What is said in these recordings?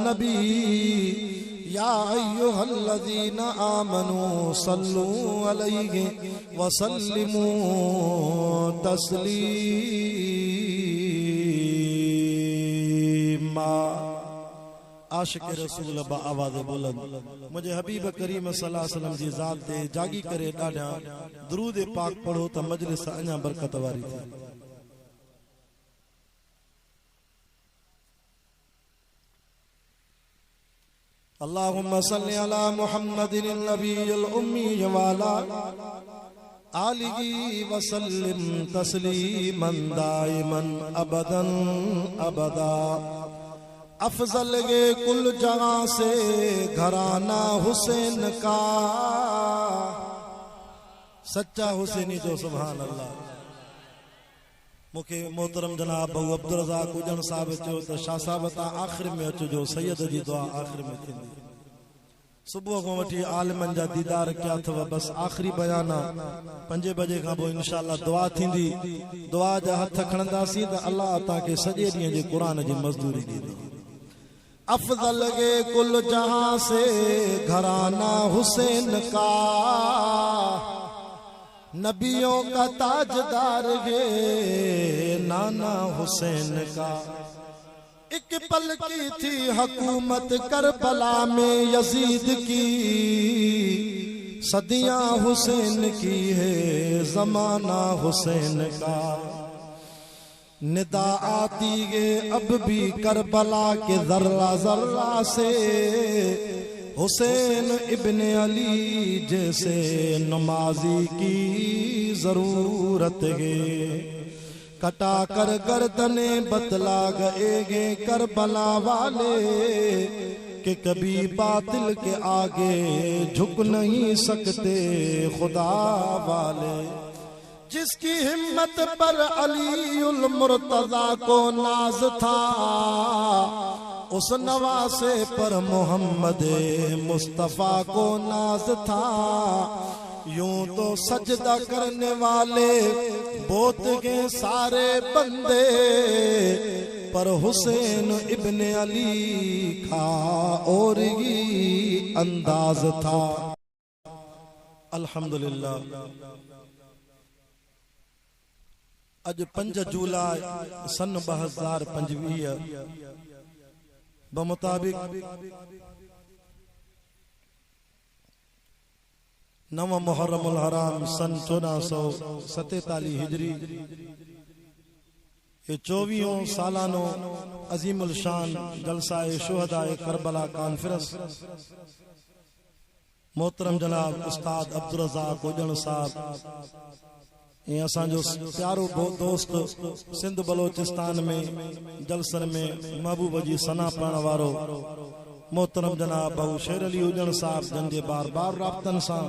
नबी या अय्युहल्लज़ीना आमनू सल्लू अलैहि वसल्लिमू तस्लीमा। आशिक रसूल बा आवाज़ बुलंद मुझे हबीब करीम सल्लल्लाहु अलैहि वसल्लम जी ज़ात ते जागी करे ॾाढा दुरूद पाक पढ़ो त मजलिस अञा बरकत वारी थी। अल्लाहुम्मा सल्लि अला मुहम्मदिन नबील उम्मी वाला आलिही वसल्लिम तस्लीमन दाइमन अबदन अबदा। अफजल गे कुल जहां से घराना हुसैन का, सच्चा हुसैनी जो सुभान अल्लाह। मुखे मोहतरम जनाब बहु अब्दुल रज़ाक उजन साहब चयो त शाह साहब ता आखिर में अचजो, सैयद जी दुआ आखिर में थींदी। सुबह को वठी आलिमन जा दीदार क्या थव, बस आखिरी बयाना 5 बजे खां पोइ इंशाअल्लाह दुआ थींदी। दुआ जा हथ खणंदासीं त अल्लाह तव्हांखे सॼे ॾींहं जे क़ुरान जी मज़दूरी ॾींदो। अफजल गे कुल जहां से घराना हुसैन का, नबियों का ताजदार है नाना हुसैन का। एक पल की थी हुकूमत करबला में यजीद की, सदियां हुसैन की है जमाना हुसैन का। निदा आती है अब भी करबला के जर्रा जर्रा से, हुसैन इब्ने अली जैसे नमाजी की जरूरत है। कटा कर गर्दने बतला गए करबला वाले कि कभी बातिल के आगे झुक नहीं सकते खुदा वाले। जिसकी हिम्मत पर अलीउल मुर्तजा को नाज था, उस नवासे पर मोहम्मद मुस्तफा को नाज था। यूं तो सजदा करने वाले बहुत के सारे बंदे, पर हुसैन इब्ने अली का और ही अंदाज था। अल्हम्दुलिल्लाह अज 5 जुलाई सन 2025 बमुताबिक 9 मुहर्रमुल हराम सन 1447 हिजरी, ये 24 सालानो अजीमुल शान जलसाए शुहदाए करबला कॉन्फ्रेंस मोहतरम जनाब उस्ताद अब्दुल रज़ाक उजन साहब ये असांजो प्यारो दोस्त सिंध बलोचिस्तान में जलसन में महबूब जी सना पढ़ण वारो मोहतरम जनाब बहु शेर अली उजन साहब जंजे बार बार राब्तन सां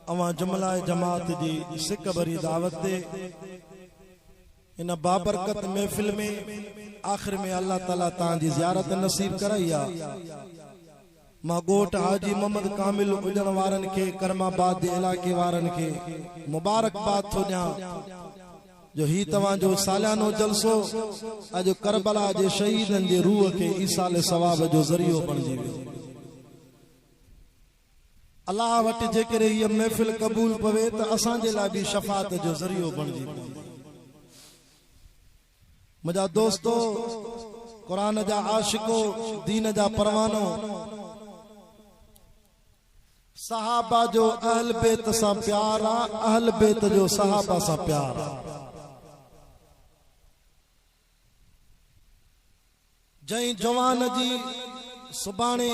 अवां जुमलाए जमात जी सिक भरी दावत दे इन बाबरकत महफिल में आखिर में अल्लाह ताला तां जी ज़ियारत नसीब कराई। मां गोट हाजी मोहम्मद कामिल उजन वारन के करमाबाद जे इलाके वारन के मुबारकबाद थो ॾियां जो ही तवां जो सालियानो जलसो अज करबला जे शहीदन जे रूह के ईसाल सवाब जो ज़रियो बणजी वियो। अल्लाह वटि जेकरे ये महफिल कबूल पवे त असां जे लाइ भी शफाअत जो ज़रियो बणजी वियो। मुंहिंजा दोस्तो, कुरान जा आशिको, दीन जा परवानो, सहाबा जो अहल बेत सां प्यारा, अहल बेत जो सहाबा सां प्यारा। जई जवान जी सुभाणे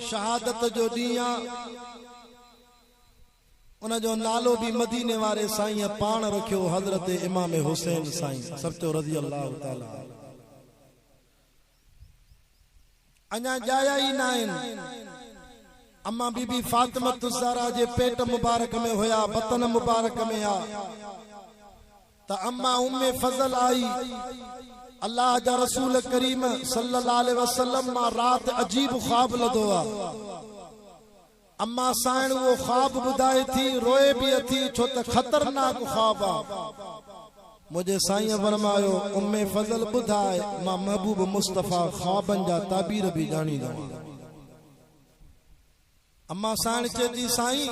शहादत जो ॾींहुं, उन जो नालो भी मदीने वारे साईं पाण रखियो, हजरत इमाम हुसैन साईं सचो रज़ी अल्लाह ताला। अञा जाया ही ना आहिनि। अम्मा बीबी फातिमा ज़हरा जे पेट मुबारक में होया, बतन मुबारक में आ त अम्मा उम्मे फजल आई। अल्लाह जा रसूल करीम सल्लल्लाहु अलैहि वसल्लम मां रात अजीब ख्वाब लदो आ। अम्मा साइण वो ख्वाब बुधाए थी, रोए भी थी छो त खतरनाक ख्वाब आ। मुझे साईं फरमायो उम्मे फजल बुधाए मां महबूब मुस्तफा ख्वाबन जा ताबीर भी जानी दवा। अम्मा साण चेती साईं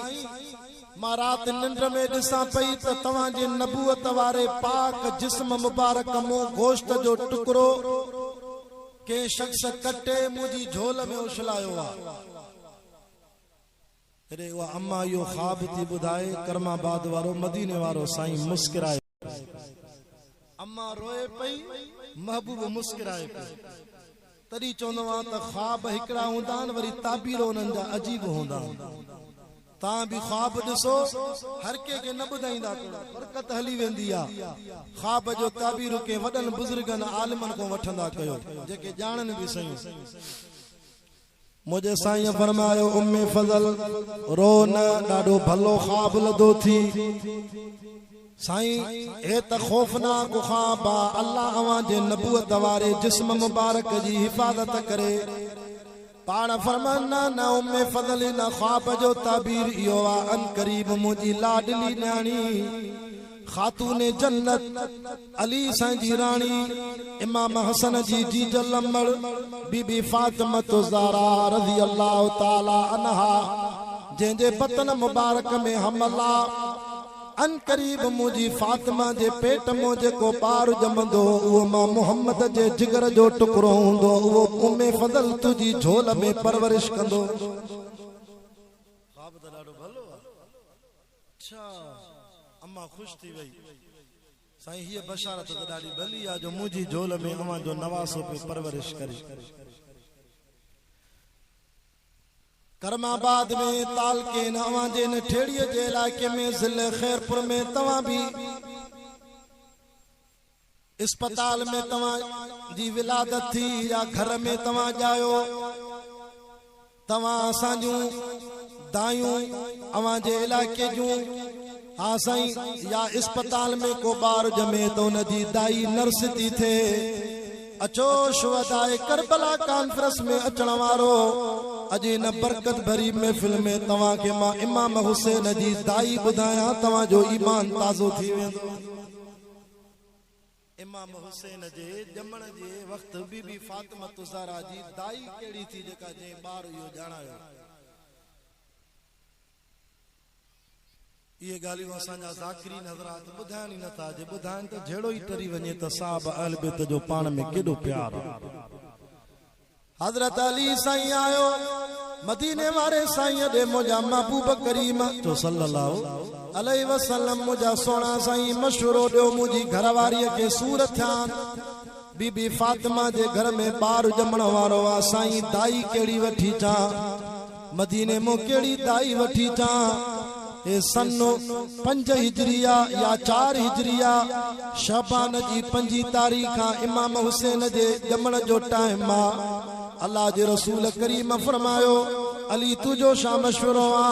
मां रात निंड में दिसा पई त तवां जे नबूवत वारे पाक जिस्म मुबारक मो गोश्त जो टुकड़ो के शख्स कटे मुझी झोल में उछलायो आ। अरे वा अम्मा यो ख्वाब थी बुधाए करमाबाद वारो मदीने वारो साईं मुस्कुराए। अम्मा रोए पई महबूब मुस्कुराए पे तरी चोंदो आ त ख्वाब हिकड़ा हुंदा वरी ताबीर उनन जा अजीब हुंदा। ता भी ख्वाब दिसो हर के न बुधाईंदा बरकत हली वेंदी आ। ख्वाब जो ताबीर के वडन बुजुर्गन आलिमन को वठंदा कयो जेके जाणन भी सही। मुझे साईं फरमायो उम्मे फजल रो न डाडो भलो ख्वाब लदो थी। साईं ए त खौफनाक ख्वाब अल्लाह अवां जे नबूवत वारे जिस्म मुबारक जी हिफाजत करे। पाण फरमाना न उम्मे फजल न ख्वाब जो ताबीर इयो आ अन करीब मुजी लाडली न्याणी खातूने जन्नत अली साईं जी रानी इमाम हसन जी जीजल अमर बीबी फातिमा ज़हरा रज़ी अल्लाह ताला अन्हा जेंजे बतन मुबारक में हमला अन करीब मुजी फातिमा जे पेट मो जेको पार जमंदो वो मां मोहम्मद जे जिगर जो टुकड़ो हुंदो वो उम्मे फजल तुजी झोल में परवरिश कंदो। ख्वाब त ॾाढो भलो आ। अच्छा अम्मा खुश थी वई। साईं ये बशारत त ॾाढी भली आ जो मुजी झोल में अवां जो नवासो पे परवरिश करे। करमाबाद में तालके नवां जे न ठेड़ीअ जे इलाके में ज़िले खैरपुर में तवां भी अस्पताल में तवां जी विलादत थी या घर में तवां जायो तवां असांजूं दायूं अवां जे इलाके जूं हाँ साईं या अस्पताल में को बार जमे तो नदी दाई नर्स थी थे। अचो शुहदाए करबला कॉन्फ्रेंस में अचण वारो अजी न बरकत भरी महफिल में तवां के मां इमाम हुसैन जी दाई बुधाया तवां जो ईमान ताज़ो थी वेंदो। इमाम हुसैन जे जमण जे वक्त बीबी फातिमा ज़हरा जी दाई केड़ी थी जेका जे बार यो जाणायो। ये गालियों असांजा ज़ाकिरीन हज़रात बुधाइन ही नथा जे बुधाइन तो झेड़ो ही टरी वने त साहब अहल बैत जो पाण में केडो प्यार। हजरत अली साईं आयो मदीने वारे साईं दे मुजा महबूब करीम तो सल्लल्लाहु अलैहि वसल्लम मुजा सोना साईं मशवरो दो मुजी घरवारी के सूर थ्यान बीबी फातिमा जे घर में बार जमण वारो आ। साईं दाई केड़ी वठी चा मदीने मो केड़ी दाई वठी चा। ए सन्नो 5 हिजरिया या 4 हिजरिया शाबान जी 5 तारीख इमाम हुसैन जे जमण जो टाइम मा अल्लाह जे रसूल करीम फरमायो अली तुजो शा मशवरो आ।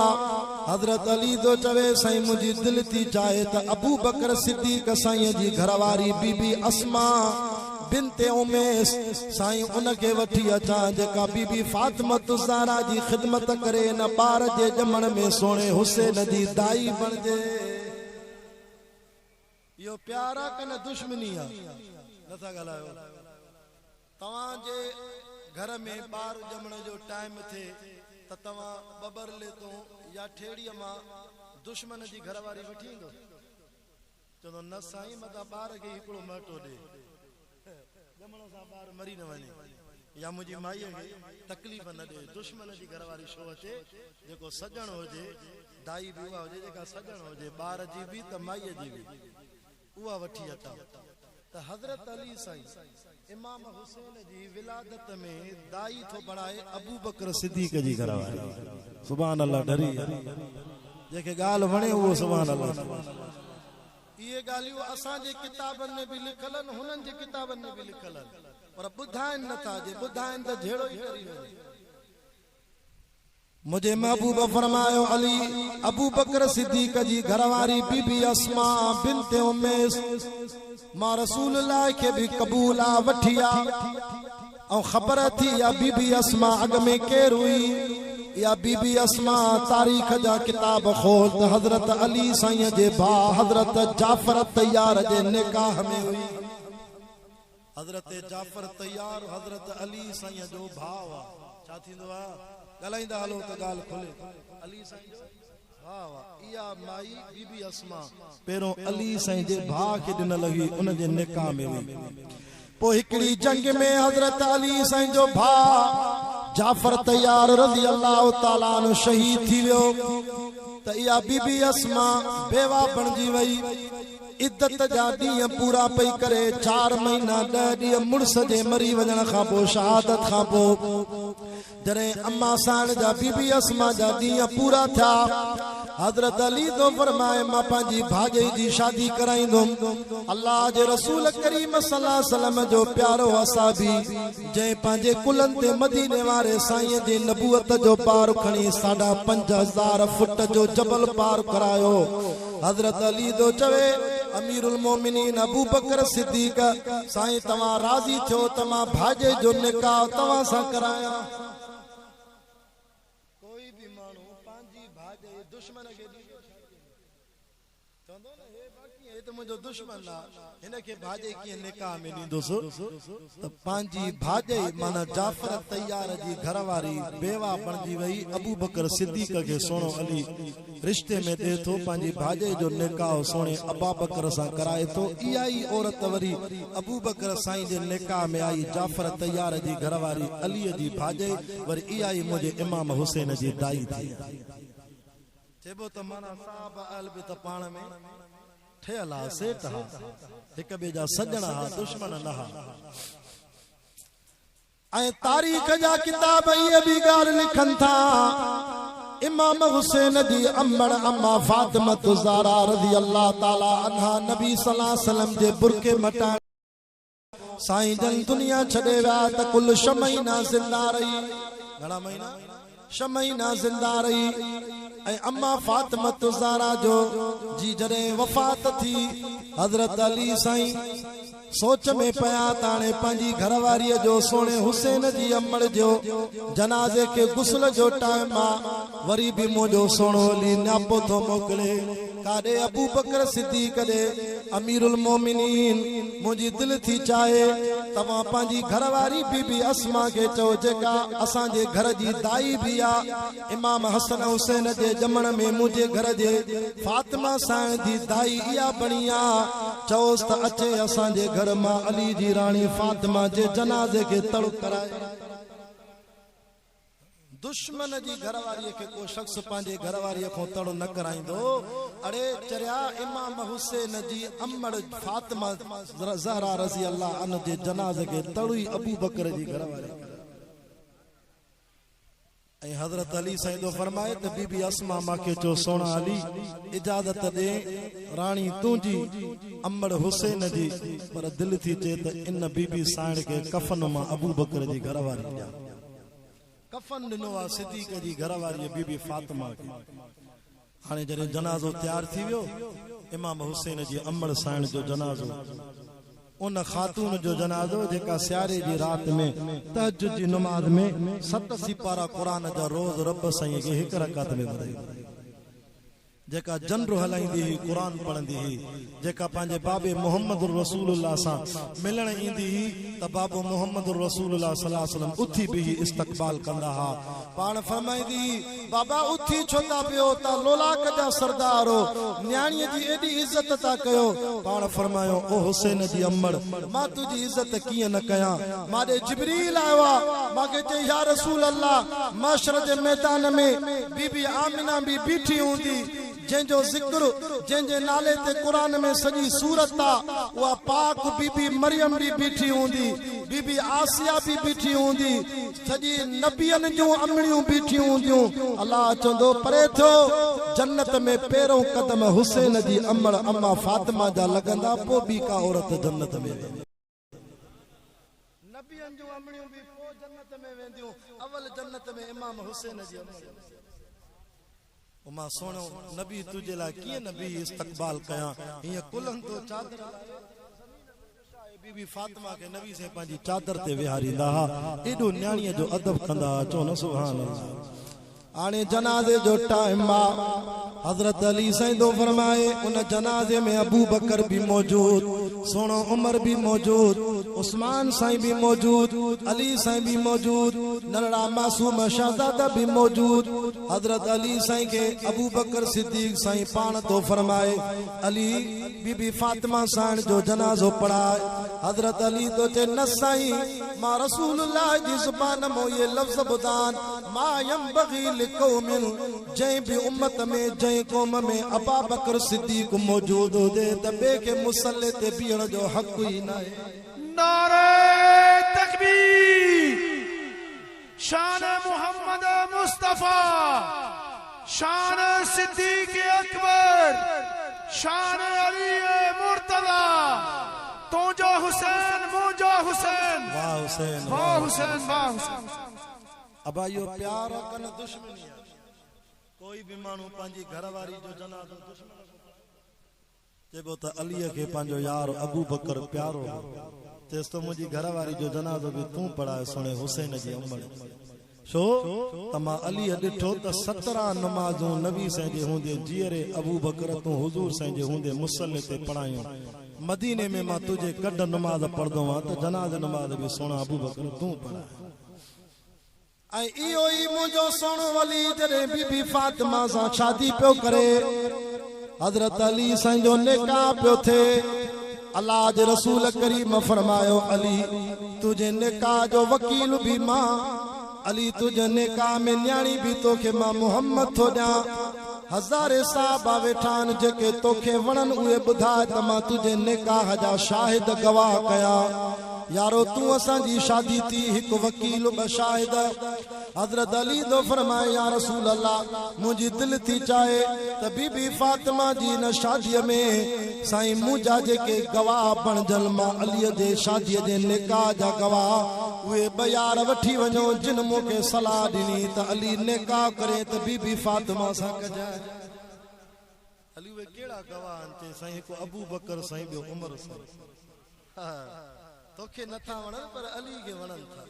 हजरत अली दो चवे साईं मुजी दिल थी चाहे त अबू बकर सिद्दीक साईं जी घरवारी बीबी अस्मा बिनते उमैस साईं उनके वठी अचा जेका बीबी फातिमा ज़हरा जी खिदमत करे न बार जे जमण में सोने हुसैन जी दाई बणजे। यो प्यारा कने दुश्मनी आ नथा गलायो। तवां जे घर में बार जमण जो टाइम थे त तवां बबर ले तो या ठेड़ी मां दुश्मन जी घरवारी वठी इंदो चंदो न साईं मता बार के हिकड़ो मटो दे जमण सा बार मरी न वने या मुजी माई के तकलीफ न दे। दुश्मन जी घरवारी शो अचे जेको सजण होजे दाई भी हुआ होजे जेका सजण होजे बार जी भी त माई जी भी उहा वठी अचा त हजरत अली साईं इमाम हुसैन जी विलादत में दाई थो बणाए अबू बकर सिद्दीक जी घरवारी। सुभान अल्लाह डरी जेके गाल वणे वो सुभान अल्लाह। ये गालियों असां जे किताबन में भी लिखल हुनन जे किताबन में भी लिखल पर बुधाइन नथा जे बुधाइन त झेड़ो ही करी वने। मुझे महबूब फरमायो अली अबू बकर सिद्दीक जी घरवारी बीबी अस्मा बिनते उमैस मां रसूलुल्लाह के भी कबूल आ वठिया और खबर थी या बीबी अस्मा अग में केर हुई या बीबी अस्मा तारीख जा किताब खोल त हजरत अली साईं जे भा हजरत जाफर तैयार जे निकाह में हुई। हजरत जाफर तैयार हजरत अली साईं जो भाव छा थींदो आ ॻाल्हाईंदा हलो त ॻाल्हि खुले। अली साईं जो भाव इया माई बीबी अस्मा पहिरों अली साईं जे भा खे ॾिन लगी उन जे निकाह में हुई। पोइ हिकड़ी जंग में हजरत अली साईं जो भा जाफर तैयार रज़ी अल्लाह ताला अन्हु शहीद थी वियो त इया बीबी अस्मा बेवा बणजी वई। इद्दत जा ॾींहं पूरा पई करे 4 महीना 10 ॾींहं मुड़स जे मरी वञण खां पोइ शहादत खां पोइ जॾहिं अम्मा साण जा बीबी अस्मा जा ॾींहं पूरा थिया हजरत अली तो फरमाए मां पंहिंजी भाॼई जी शादी कराईंदुमि। अल्लाह जे रसूल करीम सल्लल्लाहु अलैहि वसल्लम जो प्यारो असाबी जंहिं पंहिंजे कुलनि ते मदीने वारे साईं जी नबूअत जो पार खणी 5,500 फुट जो जबल पार करायो। हजरत अली तो चवे अमीरुल मोमिनीन अबू बकर सिद्दीक साईं तव्हां राज़ी थियो त मां भाॼे जो निकाह तव्हां सां कराया। कोई भी माण्हू पंहिंजी भाॼे दुश्मन खे चवंदो न हे बाक़ी हे त मुंहिंजो दुश्मन आहे हिन खे भाॼे कीअं निकाह में ॾींदुसि त पंहिंजी भाॼे माना जाफर तैयार जी घरवारी बेवा बणजी वई। अबू बकर सिद्दीक खे सोनो अली रिश्ते में दे थो पंहिंजी भाॼे जो निकाह सोने अबा बकर सां कराए थो। इहा ई औरत वरी अबू बकर साईं जे निकाह में आई जाफर तैयार जी घरवारी अलीअ जी भाॼे वरी इहा ई मुंहिंजे इमाम हुसैन जी दाई थी। चइबो त माना साहब अल बि त पाण में ठहियल हा सेठ हा हिक ॿिए जा सजण हा दुश्मन न हा। ऐं तारीख़ जा किताब इहे बि ॻाल्हि लिखनि था इमाम हुसैन जी अम्मड़ अम्मा फातिमा ज़हरा रज़ी अल्लाह ताला अन्हा नबी सल्लल्लाहु अलैहि वसल्लम जे बुरके मटाइण साईं जन दुनिया छॾे विया त कुल 6 महीना ज़िंदा रही। घणा महीना 6 महीना ज़िंदा रही। ऐं अम्मा फातिमा ज़हरा जो जी जॾहिं वफ़ात थी हजरत अली साईं सोच में पया ताणे पंहिंजी घरवारीअ जो सोने हुसैन जी अम्मड़ जो जनाज़े के गुस्ल जो टाइम आहे वरी बि मुंहिंजो सोनो अली न्यापो थो मोकिले काॾे अबू बकर सिद्दीक ॾे अमीरुल मोमिनीन मुंहिंजी दिलि थी चाहे तव्हां पंहिंजी घरवारी बीबी अस्मा खे चओ जेका असांजे घर जी दाई बि आहे इमाम हसन हुसैन जे ॼमण में मुंहिंजे घर जे फातिमा साईं जी दाई इहा बणी आहे चओसि त अचे असांजे घर मां अली जी राणी फातिमा जे जनाज़े खे तड़ कराए। दुश्मन जी घरवारी के को शख्स पंहिंजे घरवारी को तड़ न कराइंदो। अड़े चरिया इमाम हुसैन जी अम्मड़ फातिमा ज़हरा रज़ी अल्लाह अन्हा जे जनाज़े के तड़ुई अबू बकर जी घरवारी। ऐं हजरत अली साईं तो फरमाए त बीबी अस्मा मांखे चो सोना अली इजाजत दे रानी तुंहिंजी अम्मड़ हुसैन जी पर दिल थी चे त इन बीबी साईं के कफन मां अबू बकर जी घरवारी ॾियां। कफन ॾिनो आहे सिद्दीक जी घरवारी बीबी फातिमा खे। हाणे जॾहिं जनाज़ो तैयार थी वियो इमाम हुसैन जी अम्मड़ साईं जो जनाज़ो उन खातून जो जनाज़ो जेका सियारे जी रात में तहज्जुद जी नमाज में 7 सिपारा कुरान जा रोज रब साईं खे 1 रकात में ॿुधाई जेका जनरु हलाईंदी हुई कुरान पढ़ंदी हुई जेका पंहिंजे बाबे मोहम्मद रसूलुल्लाह सां मिलण ईंदी हुई त बाबो मोहम्मद रसूलुल्लाह सल्लल्लाहु अलैहि वसल्लम उथी बि इस्तक़बाल कंदा हा। पाण फरमाईंदी बाबा उथी छो था पियो त लोलाक जा सरदार हो न्याणीअ जी एॾी इज़त था कयो। पाण फरमायो ओ हुसैन जी अम्मड़ मां तुंहिंजी इज़त कीअं न कयां। माॾे जिब्रील आयो आहे मूंखे चई या रसूल अल्लाह महशर जे मैदान में बीबी आमिना भी बीठी हूंदी जंहिंजो ज़िक्र जंहिंजे नाले ते कुरान में सॼी सूरत आहे उहा पाक बीबी मरियम भी बीठी हूंदी बीबी आसिया भी बीठी हूंदी सॼी नबियनि जूं अमड़ियूं बीठी हूंदियूं। अल्लाह चवंदो परे थियो जन्नत में पहिरों कदम हुसैन जी अम्मड़ अम्मा फातिमा जा लॻंदा पोइ ॿी का औरत जन्नत में वेंदी। नबियनि जूं अमड़ियूं भी पोइ जन्नत में वेंदियूं अवल जन्नत में इमाम हुसैन जी अम्मड़। मां सोनो नबी तुझे ला कीअं नबी इस्तक़बाल कयां हीअं कुलनि तो चादर बीबी फातिमा के नबी से पंहिंजी चादर ते विहारींदा हा एॾो न्याणीअ जो अदब कंदा चो न सुभान अल्लाह। आने जनाजे जो टाइम बा हजरत अली साईं दो फरमाए उन जनाजे में अबू बकर भी मौजूद, सोनो उमर भी मौजूद, उस्मान साईं भी मौजूद, अली साईं भी मौजूद, नरड़ा मासूम शहजादा भी मौजूद। हजरत अली साईं के अबू बकर सिद्दीक साईं पान तो फरमाए अली बीबी फातिमा साईं जो जनाजो पढ़ाए। हजरत अली तो चे न साईं मां रसूलुल्लाह जी जुबान मो ये लफ्ज बुदान मा यंबगी लिकौमिन जै भी उम्मत में जै कौम में अबा बकर सिद्दीक मौजूद हो दे तबे के मुसल्ले ते बीहण जो हक ही ना है। नारे तकबीर, शान मुहम्मद मुस्तफा, शान सिद्दीक अकबर, शान अली मुर्तजा, तोजो हुसैन मोजो हुसैन, वाह हुसैन वाह हुसैन वाह हुसैन। अब यो प्यार कन दुश्मनी कोई भी मानू पांजी घरवारी जो जनाज़ो दुश्मन चेबो त अली के पांजो यार अबू बकर प्यारो तेस तो मुझी घरवारी जो जनाज़ो भी तू पढ़ाए सुने हुसैन जी उम्र छो तमा अली डिठो त 17 नमाजूं नबी साईं जे हुंदे जीअरे अबू बकर तू हुजूर साईं जे हुंदे मुसल्ले ते पढ़ायो। मदीने में मां तुझे कड नमाज पढ़दो आ त जनाज़ नमाज भी सोना अबू बकर तू पढ़ाए। आई इयो ही मुझो सोनो अली जरे बीबी फातिमा सा शादी पियो करे हजरत अली साईं जो निकाह पियो थे। अल्लाह जे रसूल करीम फरमायो अली तुझे निकाह जो वकील भी मां, अली तुझे निकाह में न्याणी भी तोखे मां मोहम्मद थो ॾियां। हज़ारे साहबा वेठान जेके तोखे वणन उहे ॿुधाए त मां तुझे निकाह जा शाहिद गवाह कया। यारो तू असा जी शादी थी एक वकील बशाहिद। हजरत अली दो फरमाए या रसूल अल्लाह मुझी दिल थी चाहे त बीबी फातिमा जी न शादी में साईं मुझा जेके गवाह बणजल मां अली जे शादी जे निकाह जा गवाह उहे बयार वठी वञो जिन मूंखे सलाह ॾिनी त अली निकाह करे त बीबी फातिमा सां कजाए। अली उहे केड़ा गवाह आहिनि साईं हिकु अबू बकर साईं ॿियो उमर साईं तोखे नथा वणन पर अली के वणन था।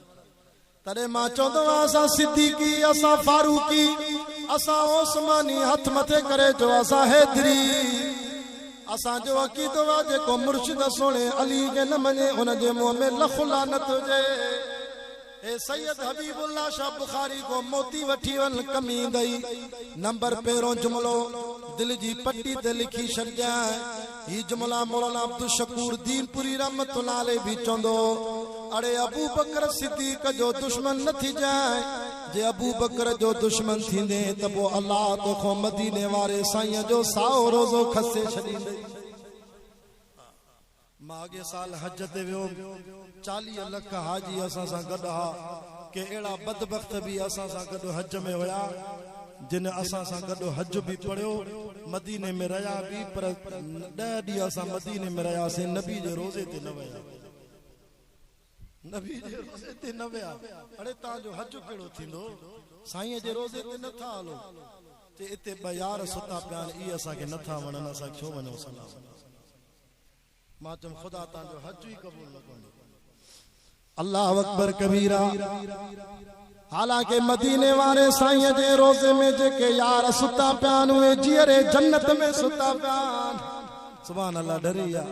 तॾहिं मां चवंदो असां सिद्दीकी असां फारूकी असां ओस्मानी हथ मथे करे जो असां हैदरी असां जो अकीदो आहे जेको मुर्शिद सोने अली के न मञे उन जे मुंह में लख लानत हुजे। ए सैयद हबीबुल्लाह शाह बुखारी को मोती वठी वन कमी गई। नंबर पहिरों जुमलो दिल जी पट्टी ते लिखी छॾिया। ही जुमला मौलाना अब्दुल शकूर दीनपुरी रहमतुल्लाह अलैह भी चवंदो अरे अबू बकर सिद्दीक जो दुश्मन न थी जाए जे अबू बकर जो दुश्मन थींदे त पोइ अल्लाह तोखो मदीने वारे साईं जो साओ रोज़ो खसे छॾींदे। मां अॻे साल हज ते वियो 40 लख हाजी असां सां गॾु हा के अहिड़ा बदबख्त भी असां सां गॾु हज में हुया जिन असां सां गॾु हज भी पढ़ियो मदीने में रहिया भी पर 10 ॾींहं असां मदीने में रहियासीं नबी जे रोज़े ते न विया। नबी जे रोज़े ते न विया। अरे तव्हांजो हज कहिड़ो थींदो साईं जे रोज़े ते नथा हलो ते इते ॿ यार सुता पिया आहिनि इहे असांखे नथा वणनि असां छो वञूं सलाम। मां चम खुदा तव्हांजो हज ई क़बूल न कंदो। अल्लाह अकबर कबीरा। हालांकि मदीने वाले साईं जे रोज़े में जेके यार सुता पिया उहे जीअरे जन्नत में सुता पिया। सुभान अल्लाह डरिया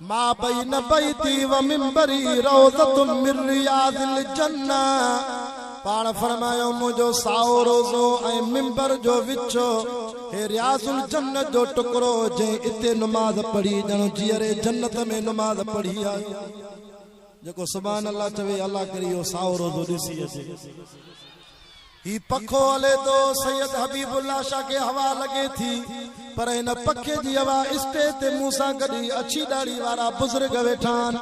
मां बैन बैती व मिंबरी रौज़तुम मिन रियादिल जन्ना। पाण फरमायो मुझो साओ रोज़ो ऐं मिंबर जो विचो हे रियाजुल जन्नत जो टुकड़ो जे इते नमाज पढ़ी ॼण जीअरे जन्नत में नमाज पढ़ी आहे। जेको सुभान अल्लाह चवे अल्लाह करियो साओ रोज़ो ॾिसी अचे। ही पखो हले तो सैयद हबीबुल्लाह शाह के हवा लगे थी पर इन पखे जी हवा स्टेज ते मूसा गडी अच्छी दाढ़ी वारा बुजुर्ग वेठान।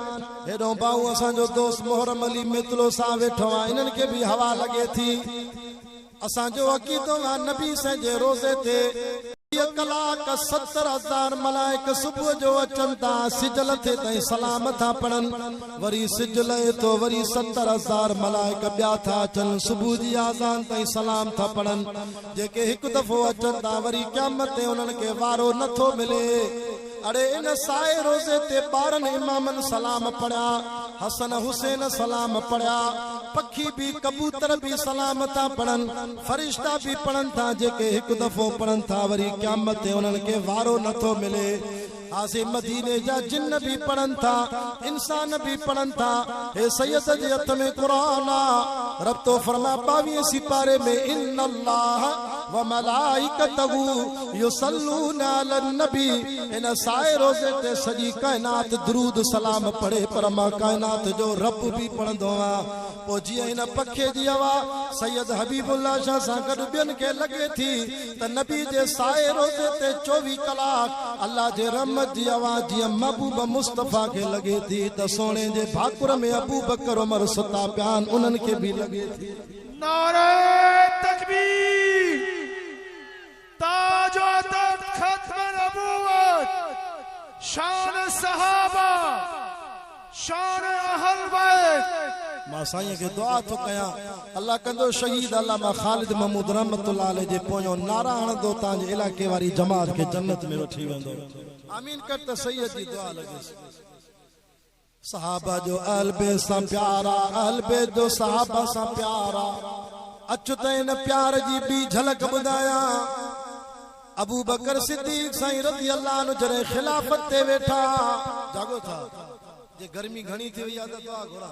हेडो बाऊ असांजो दोस्त मोहरम अली मितलो सा वेठो आ इनन के भी हवा लगे थी। असांजो अकीदो आ नबी से जे रोज़े ते कलाक 70,000 मलाइक सुबह जो अचन था सिजल थे तई सलाम था पढ़न वरी सिजल तो वरी 70,000 मलाइक ॿिया था अचन सुबह जी आज़ान तई सलाम था पढ़न। जेके हिकु दफ़ो अचन था वरी क़यामत ते उन्हनि खे वारो नथो मिले। अरे इन साए रोज़े ते 12 इमामन सलाम पढ़िया हसन हुसैन सलाम पढ़िया पखी भी कबूतर भी सलाम था पढ़न, फरिश्ता भी पढ़न था, जेके एक दफो पढ़न था वरी क़यामत ते उन्हनि खे वारो नथो मिले। आसे मदीने जा जिन्न भी पढ़न था, इंसान भी पढ़न था। हे सैयद जे हथ में कुरान आ, रब तो फरमा 22 सिपारे में इन्नल्लाह व मलाइकतहू युसल्लूना अलन नबी। इन साए रोज़े ते सॼी कायनात दरूद सलाम पढ़े, पर मां कायनात जो रब भी पढ़ंदो आहियां। पोइ जीअं हिन पखे जी हवा सैयद हबीबुल्लाह शाह सां गॾु ॿियनि खे लॻे थी त नबी जे साए रोज़े ते 24 कलाक अल्लाह जे रहमत जी आवाज़ जीअं महबूब मुस्तफ़ा खे लॻे थी त सोने जे भाकुर में अबू बकर उमर सुता पिया आहिनि, उन्हनि खे बि लॻे थी। नारे तकबीर, ताज व तख्त खत्म नबूवत, शान सहाबा, शान अहल बैत। मां साईं खे दुआ थो कयां, अल्लाह कंदो शहीद अल्लामा ख़ालिद महमूद रहमतुल्लाह अलैह जे पोयों नारा हणंदो तव्हांजे इलाइक़े वारी जमात खे जन्नत में वठी वेंदो। आमीन कर त सैयद जी दुआ लॻेसि। सहाबा जो अलबे सां प्यारा, अलबे जो सहाबा सां प्यारा। अचु त इन प्यार जी बि झलक ॿुधायां। अबू बकर सिद्दीक़ साईं रज़ी अल्लाह अन्हु जॾहिं खिलाफत ते वेठा, जागो था जे गर्मी घणी थी वई आहे त दुआ घुरा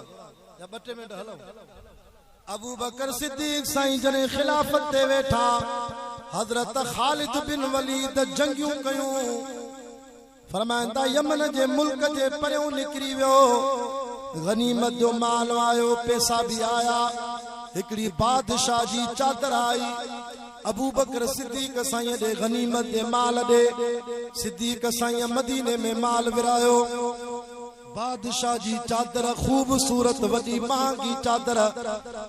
या 2 मिनट हलो। अबू बकर सिद्दीक़ साईं जॾहिं खिलाफत ते वेठा, हज़रत ख़ालिद बिन वलीद जंगियूं कयूं। फरमाइंदा यमन जे मुल्क जे परियों निकिरी वियो, गनीमत जो माल आयो, पैसा भी आया। हिकड़ी बादशाह जी चादर आई, अबू बकर सिद्दीक़ साईं दे गनीमत जे माल दे। सिद्दीक़ साईं मदीने में माल विरायो। बादशाह जी चादर खूबसूरत वॾी महांगी चादर,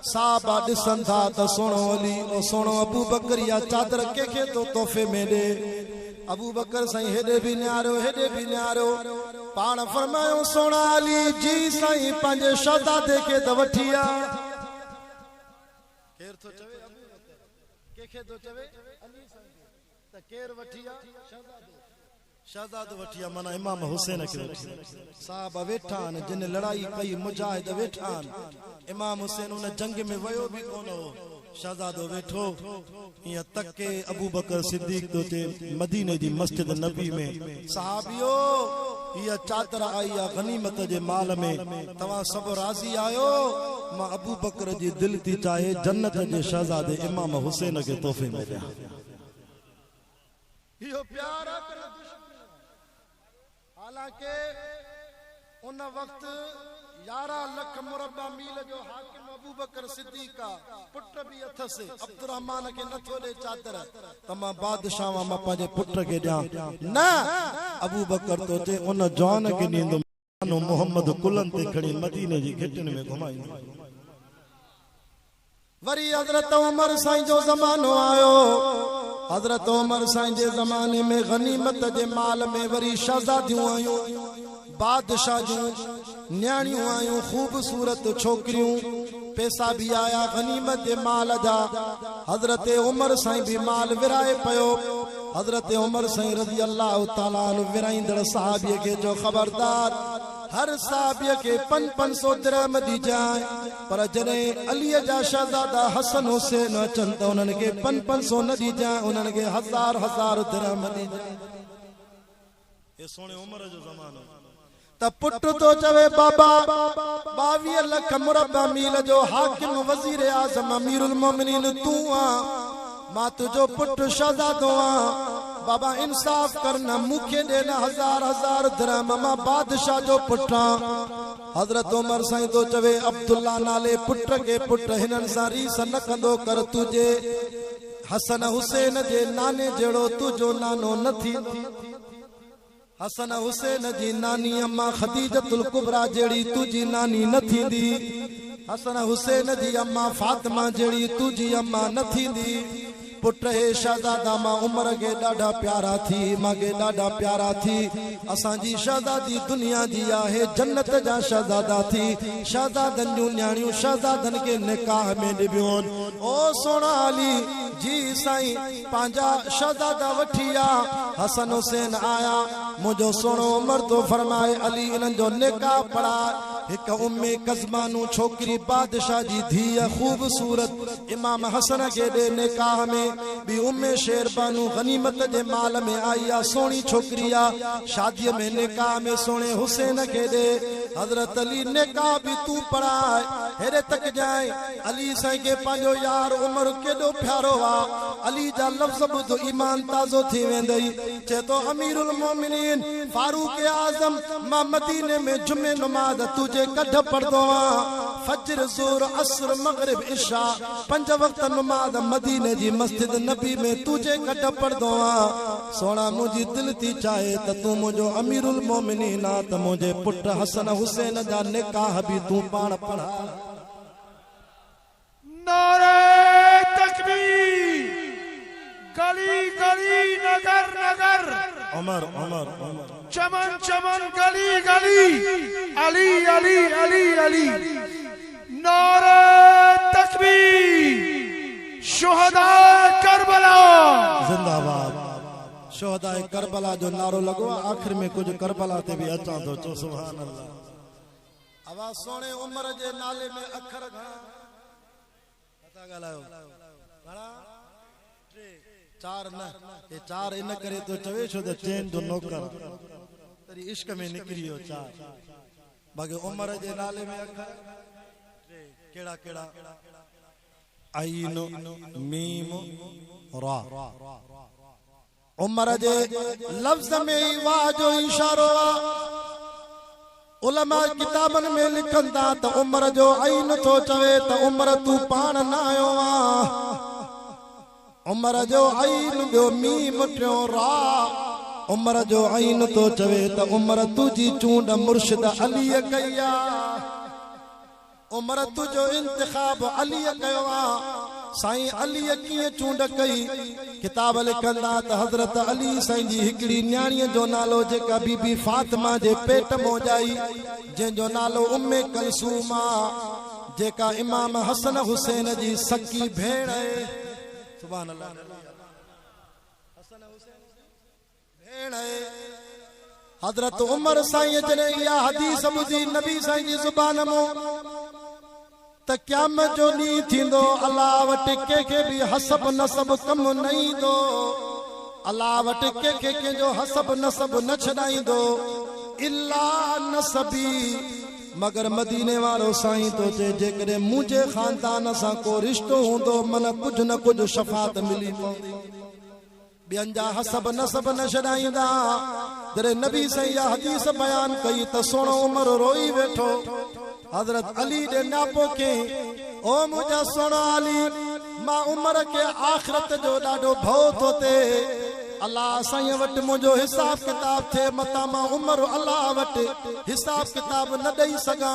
साहबा ॾिसनि था त सोणो अली ओ सोणो अबू बकर या चादर कंहिंखे तो तोहफ़े में ॾे। अबू बकर साईं हेॾे बि निहारियो, हेॾे बि निहारियो। पाण फरमायो सोणा अली जी साईं पंहिंजे शहज़ादे खे त वठी आ। केर थो चवे अबू बकर, कंहिंखे थो चवे अली साईं त केर वठी आ? शहज़ादो वठी आ, माना इमाम हुसैन खे वठी। साहब वेठा आहिनि, जिन लड़ाई कई मुजाहिद वेठा आहिनि। इमाम हुसैन उन जंग में वयो भी कोन हो, शहज़ादो वेठो ईअं तके अबू बकर सिद्दीक़ तो चे मदीने जी मस्जिद नबी में। सहाबियो हीअ चादर आई आहे गनीमत जे माल में, तव्हां सभु राज़ी आयो? मां अबू बकर जी दिल थी चाहे जन्नत जे शहज़ादे इमाम हुसैन खे तोहफ़े में ॾियां। इहो प्यार आहे। हालांकि उन वक्त 11 लाख मुरबा मील जो हाकिम अबू बकर सिद्दीक़ पुट भी अथसि। अब्दुर्रहमान के नथो दे चादर त मां बादशाह मां पंहिंजे पुट खे ॾियां न। अबू बकर तो चे उन जवान खे ॾींदो, मोहम्मद कुलन ते खणी मदीने जी घिटिन में घुमाईंदो। वरी हज़रत उमर साईं जो ज़मानो आयो। हज़रत उमर साईं जे ज़माने में गनीमत जे माल में वरी शहज़ादियूं आयूं, बादशाह जूं न्याणियूं आयूं, खूबसूरत छोकरियूं, पैसा भी आया गनीमत जे माल जा। हज़रत उमर साईं भी माल विराए पयो। हज़रत उमर साईं रज़ी अल्लाह ताला अन्हु विराईंदड़ सहाबीअ खे जो ख़बरदार हर साहबीअ खे 500 दिरहम ॾिजांइ, पर जॾहिं अलीअ जा शहज़ादा हसन हुसैन अचनि त उन्हनि खे 500 न ॾिजांइ, उन्हनि खे 1000 दिरहम ॾिजांइ। ये सोने उमर जो ज़मानो त पुट तो चवे बाबा 22 लाख मुरबा मील जो हाकिम वज़ीर आज़म अमीरुल मोमिनीन तू आ, मां तुझो पुट शहज़ादो आ। बाबा इंसाफ करना, मुखे देना 1000 दिरहम, मां बादशाह जो पुटा। हज़रत उमर साईं तो चवे अब्दुल्ला नाले पुट के पुट हिनन सां रीस न कंदो कर, तुझे हसन हुसैन जे नाने जहिड़ो तुझो नानो न थी। हसन हुसैन जी नानी अम्मा खदीजतुल कुबरा जहिड़ी तुझी नानी न थींदी। हसन हुसैन जी अम्मा फातिमा जहिड़ी तुझी अम्मा न थींदी। पुट हे शहज़ादा मां उमर के ॾाढा प्यारा थी, मांखे ॾाढा प्यारा थी। असांजी शहज़ादी दुनिया जी आहे, जन्नत जा शहज़ादा थी। शहज़ादनि जूं न्याणियूं शहज़ादनि के निकाह में ॾिबियूं। ओ सोना अली जी साईं पंहिंजा शहज़ादा वठी आ। हसन हुसैन आया, मुंहिंजो सोनो उमर तो फरमाए अली इन्हनि जो निकाह पढ़ा। एक उम्मे कज़मानू छोकरी बादशाह जी धीअ खूबसूरत इमाम हसन के दे निकाह में भी उम्मे शेरबानू गनीमत जे माल में आई आ सोनी छोकरी आ शादी में निकाह में सोने हुसैन के दे हजरत अली निकाह भी तू पढ़ाए हेरे तक जाए अली साईं के पांजो यार उमर केडो प्यारो आ अली जा लफ्ज़ बुध ईमान ताज़ो थी वेंदई चे तो अमीरुल मोमिनीन फारूक आजम मां मदीने में जुमे नमाज तुझे कढ पढ़दो आ फजर ज़ोर असर मगरिब इशा 5 वक्त नमाज मदीने जी मस्जिद नबी में तुझे कढ पढ़दो आ सोना मुझी दिल थी चाहे त तू मुझो अमीरुल मोमिनीन आ त मुझे पुट हसन हुसैन जा निकाह भी तू पाण पढ़ा नारे तकबीर गली गली नगर नगर उमर उमर उमर चमन चमन गली गली अली अली अली अली नारे तकबीर शुहदा करबला जिंदाबाद शुहदा करबला जो नारो लगो आखिर में कुछ करबला ते भी अचा तो चो सुभान अल्लाह आवाज सोने उमर जे नाले में अखर घणा पता गलायो घणा 4 न ये 4 इन करे तो चवे छो त चैन जो नौकर तेरी इश्क में निकरियो 4 बाकी उमर जे नाले में अखर केड़ा केड़ा आइन मीम रा उमर जे लफ्ज में ही वाह जो इशारो उलमा किताबन में लिखंदा त उमर जो आइन तो चवे त उमर तू पाण ना आयो आ उमर जो आइन जो मीम ट्यो रा उमर जो आइन तो चवे त उमर तुजी चूंड मुर्शिद अली कया उमर तुजो इंतखाब अली कयो आ साईं अली कीअं चूंड कई किताब लिखंदा त हज़रत अली साईं जी हिकड़ी न्याणीअ जो नालो जेका बीबी फातिमा जे पेट मोजाई जंहिंजो नालो उम्मे कलसूम आ जेका इमाम हसन हुसैन जी सकी भेण आहे सुभान अल्लाह हसन हुसैन भेण आहे हज़रत उमर साईं जने इहा हदीस ॿुधी नबी साईं जी ज़ुबान मो त क़यामत जो ॾींहुं थींदो अल्लाह वटि कंहिंखे बि हसब नसब कम न ईंदो अल्लाह वटि कंहिंखे कंहिंजो हसब नसब न छॾाईंदो इल्ला नसबी मगर मदीने वारो साईं तो चे जेकॾहिं मुंहिंजे खानदान सां को रिश्तो हूंदो मन कुझु न कुझु शफ़ात मिली पवंदी ॿियनि जा हसब नसब न छॾाईंदा जॾहिं नबी साईं इहा हदीस बयान कई त सोणो उमर रोई वेठो हजरत अली दे नापो के ओ मुझा सोना अली मां उमर के आखिरत जो डाडो भव तो ते अल्लाह साईं वट मुझो हिसाब किताब थे मता मां उमर अल्लाह वट हिसाब किताब न दई सगा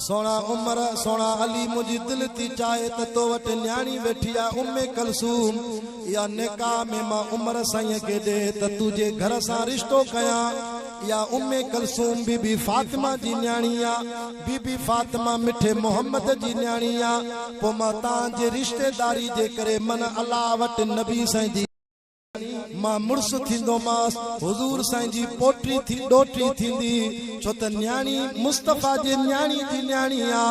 सोना उमर सोना अली मुझी दिल थी चाहे त तो वट न्याणी वेठी आ उम्मे कलसूम या निकाह में मां उमर साईं के दे त तुझे घर सां रिश्तो कया या उम्मे कलसूम बीबी फातिमा जी न्याणी आ बीबी फातिमा मिठे मोहम्मद जी न्याणी आ पो मां तां जे रिश्तेदारी जे करे मन अल्लाह वट नबी साईं जी मां मुर्स थींदो मास हुजूर साईं जी पोटी थी डोटी थींदी छो त न्याणी मुस्तफा जे न्याणी जी न्याणी आ